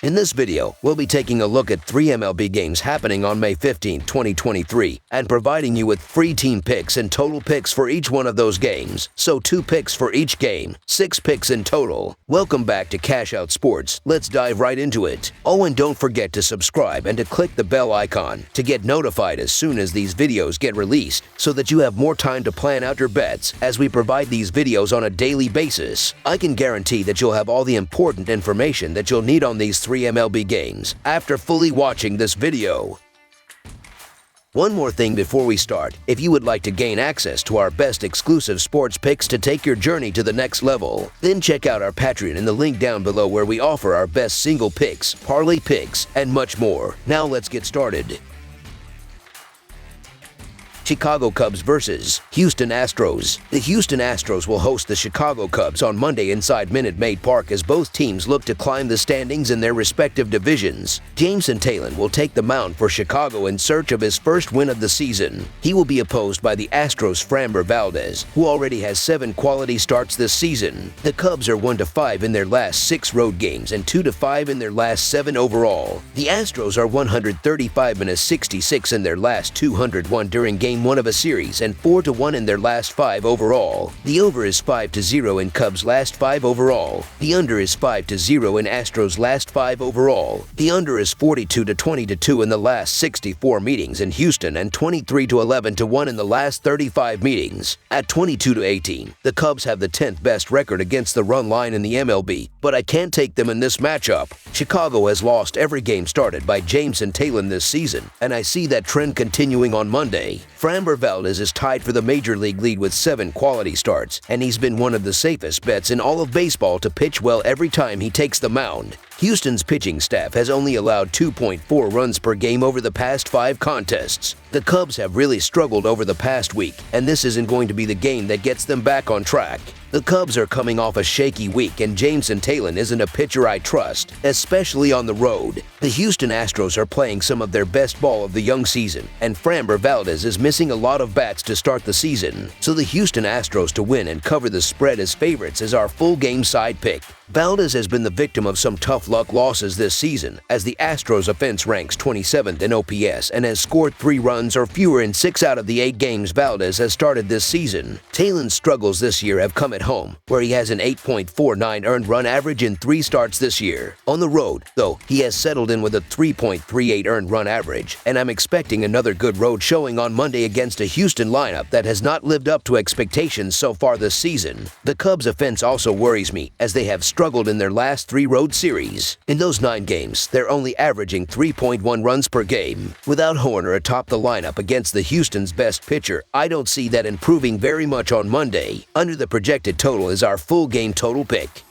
In this video, we'll be taking a look at 3 MLB games happening on May 15, 2023, and providing you with free team picks and total picks for each one of those games. So 2 picks for each game, 6 picks in total. Welcome back to Cash Out Sports. Let's dive right into it. Oh, and don't forget to subscribe and to click the bell icon to get notified as soon as these videos get released, so that you have more time to plan out your bets as we provide these videos on a daily basis. I can guarantee that you'll have all the important information that you'll need on these 3 MLB games after fully watching this video. One more thing before we start: if you would like to gain access to our best exclusive sports picks to take your journey to the next level, then check out our Patreon in the link down below, where we offer our best single picks, parlay picks, and much more. Now let's get started. Chicago Cubs vs. Houston Astros. The Houston Astros will host the Chicago Cubs on Monday inside Minute Maid Park as both teams look to climb the standings in their respective divisions. Jameson Taillon will take the mound for Chicago in search of his first win of the season. He will be opposed by the Astros' Framber Valdez, who already has 7 quality starts this season. The Cubs are 1-5 in their last 6 road games and 2-5 in their last 7 overall. The Astros are 135-66 in their last 201 during Game 1 of a series and 4-1 in their last 5 overall. The over is 5-0 in Cubs' last 5 overall. The under is 5-0 in Astros' last 5 overall. The under is 42-22 in the last 64 meetings in Houston and 23-11-1 in the last 35 meetings. At 22-18, the Cubs have the 10th best record against the run line in the MLB, but I can't take them in this matchup. Chicago has lost every game started by Jameson Taillon this season, and I see that trend continuing on Monday. Framber Valdez is tied for the Major League lead with 7 quality starts, and he's been one of the safest bets in all of baseball to pitch well every time he takes the mound. Houston's pitching staff has only allowed 2.4 runs per game over the past 5 contests. The Cubs have really struggled over the past week, and this isn't going to be the game that gets them back on track. The Cubs are coming off a shaky week, and Jameson Taillon isn't a pitcher I trust, especially on the road. The Houston Astros are playing some of their best ball of the young season, and Framber Valdez is missing a lot of bats to start the season, so the Houston Astros to win and cover the spread as favorites is our full game side pick. Valdez has been the victim of some tough luck losses this season, as the Astros offense ranks 27th in OPS and has scored 3 runs or fewer in 6 out of the 8 games Valdez has started this season. Taillon's struggles this year have come at home, where he has an 8.49 earned run average in 3 starts this year. On the road, though, he has settled in with a 3.38 earned run average, and I'm expecting another good road showing on Monday against a Houston lineup that has not lived up to expectations so far this season. The Cubs' offense also worries me, as they have struggled in their last 3 road series. In those 9 games, they're only averaging 3.1 runs per game. Without Horner atop the lineup against the Houston's best pitcher, I don't see that improving very much on Monday. Under the projected total is our full game total pick.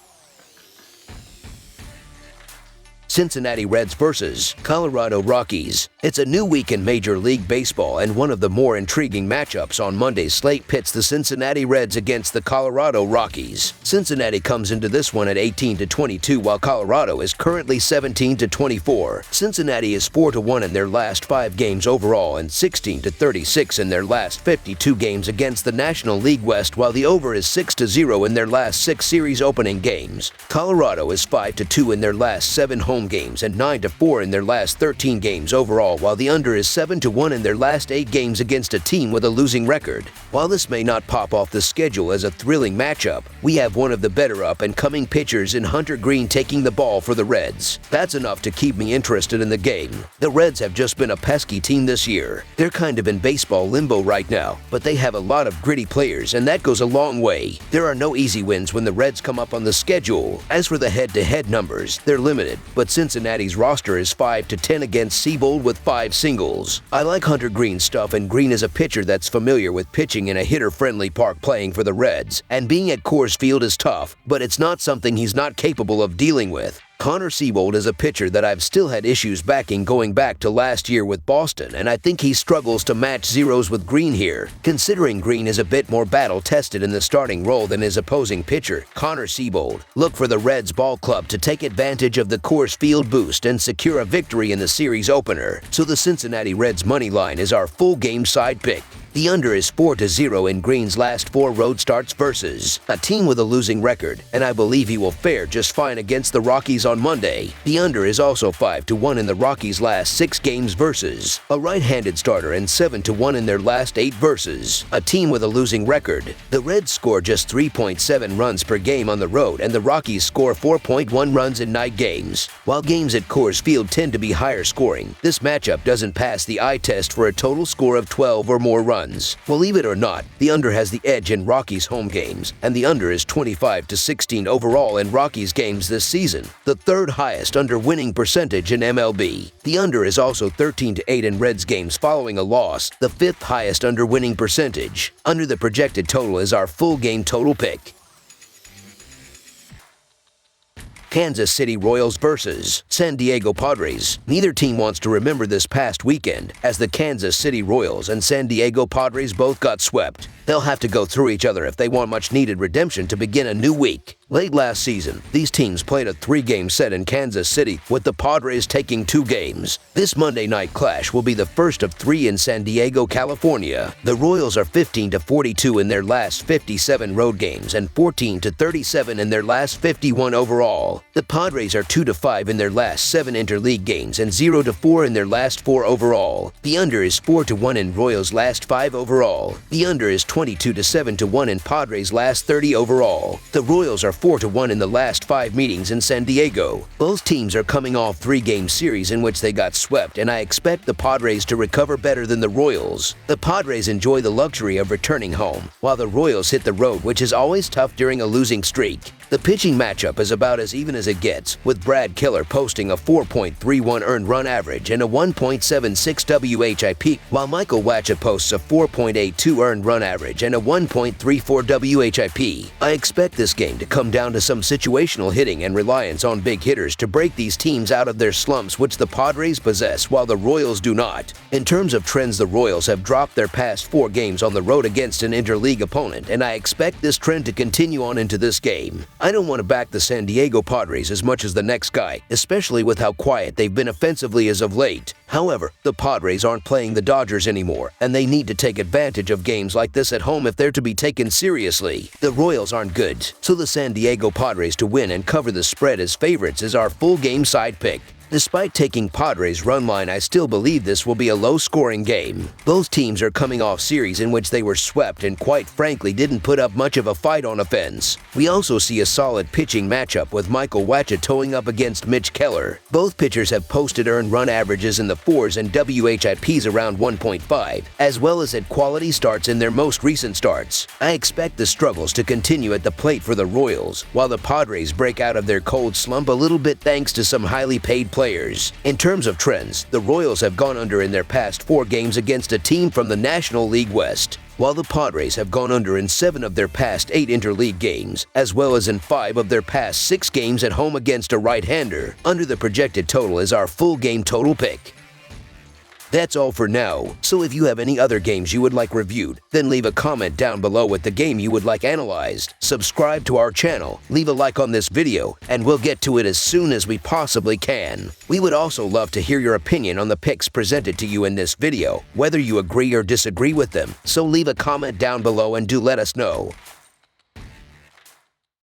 Cincinnati Reds vs. Colorado Rockies. It's a new week in Major League Baseball, and one of the more intriguing matchups on Monday's slate pits the Cincinnati Reds against the Colorado Rockies. Cincinnati comes into this one at 18-22, while Colorado is currently 17-24. Cincinnati is 4-1 in their last 5 games overall and 16-36 in their last 52 games against the National League West, while the over is 6-0 in their last 6 series opening games. Colorado is 5-2 in their last 7 home games and 9-4 in their last 13 games overall, while the under is 7-1 in their last 8 games against a team with a losing record. While this may not pop off the schedule as a thrilling matchup, we have one of the better up-and-coming pitchers in Hunter Greene taking the ball for the Reds. That's enough to keep me interested in the game. The Reds have just been a pesky team this year. They're kind of in baseball limbo right now, but they have a lot of gritty players, and that goes a long way. There are no easy wins when the Reds come up on the schedule. As for the head-to-head numbers, they're limited, but Cincinnati's roster is 5-10 against Seabold with 5 singles. I like Hunter Greene's stuff, and Greene is a pitcher that's familiar with pitching in a hitter-friendly park playing for the Reds, and being at Coors Field is tough, but it's not something he's not capable of dealing with. Connor Seabold is a pitcher that I've still had issues backing going back to last year with Boston, and I think he struggles to match zeros with Greene here. Considering Greene is a bit more battle-tested in the starting role than his opposing pitcher, Connor Seabold, look for the Reds ball club to take advantage of the Coors Field boost and secure a victory in the series opener. So the Cincinnati Reds money line is our full game side pick. The under is 4-0 in Green's last 4 road starts versus a team with a losing record, and I believe he will fare just fine against the Rockies on Monday. The under is also 5-1 in the Rockies' last 6 games versus a right-handed starter and 7-1 in their last 8 versus a team with a losing record. The Reds score just 3.7 runs per game on the road, and the Rockies score 4.1 runs in night games. While games at Coors Field tend to be higher scoring, this matchup doesn't pass the eye test for a total score of 12 or more runs. Believe it or not, the under has the edge in Rockies home games, and the under is 25-16 overall in Rockies games this season, the 3rd highest under winning percentage in MLB. The under is also 13-8 in Reds games following a loss, the 5th highest under winning percentage. Under the projected total is our full game total pick. Kansas City Royals versus San Diego Padres. Neither team wants to remember this past weekend, as the Kansas City Royals and San Diego Padres both got swept. They'll have to go through each other if they want much-needed redemption to begin a new week. Late last season, these teams played a 3-game set in Kansas City, with the Padres taking 2 games. This Monday night clash will be the first of 3 in San Diego, California. The Royals are 15-42 in their last 57 road games and 14-37 in their last 51 overall. The Padres are 2-5 in their last 7 interleague games and 0-4 in their last 4 overall. The under is 4-1 in Royals' last 5 overall. The under is 22-7-1 in Padres' last 30 overall. The Royals are 4-1 in the last 5 meetings in San Diego. Both teams are coming off 3-game series in which they got swept, and I expect the Padres to recover better than the Royals. The Padres enjoy the luxury of returning home, while the Royals hit the road, which is always tough during a losing streak. The pitching matchup is about as even as it gets, with Brad Keller posting a 4.31 earned run average and a 1.76 WHIP, while Michael Wacha posts a 4.82 earned run average and a 1.34 WHIP. I expect this game to come down to some situational hitting and reliance on big hitters to break these teams out of their slumps, which the Padres possess while the Royals do not. In terms of trends, the Royals have dropped their past 4 games on the road against an interleague opponent, and I expect this trend to continue on into this game. I don't want to back the San Diego Padres as much as the next guy, especially with how quiet they've been offensively as of late. However, the Padres aren't playing the Dodgers anymore, and they need to take advantage of games like this at home if they're to be taken seriously. The Royals aren't good, so the San Diego Padres to win and cover the spread as favorites is our full game side pick. Despite taking Padres' run line, I still believe this will be a low-scoring game. Both teams are coming off series in which they were swept and quite frankly didn't put up much of a fight on offense. We also see a solid pitching matchup with Michael Wacha toeing up against Mitch Keller. Both pitchers have posted earned run averages in the 4s and WHIPs around 1.5, as well as at quality starts in their most recent starts. I expect the struggles to continue at the plate for the Royals, while the Padres break out of their cold slump a little bit thanks to some highly paid players. In terms of trends, the Royals have gone under in their past 4 games against a team from the National League West, while the Padres have gone under in 7 of their past 8 interleague games, as well as in 5 of their past 6 games at home against a right-hander. Under the projected total is our full game total pick. That's all for now, so if you have any other games you would like reviewed, then leave a comment down below with the game you would like analyzed. Subscribe to our channel, leave a like on this video, and we'll get to it as soon as we possibly can. We would also love to hear your opinion on the picks presented to you in this video, whether you agree or disagree with them, so leave a comment down below and do let us know.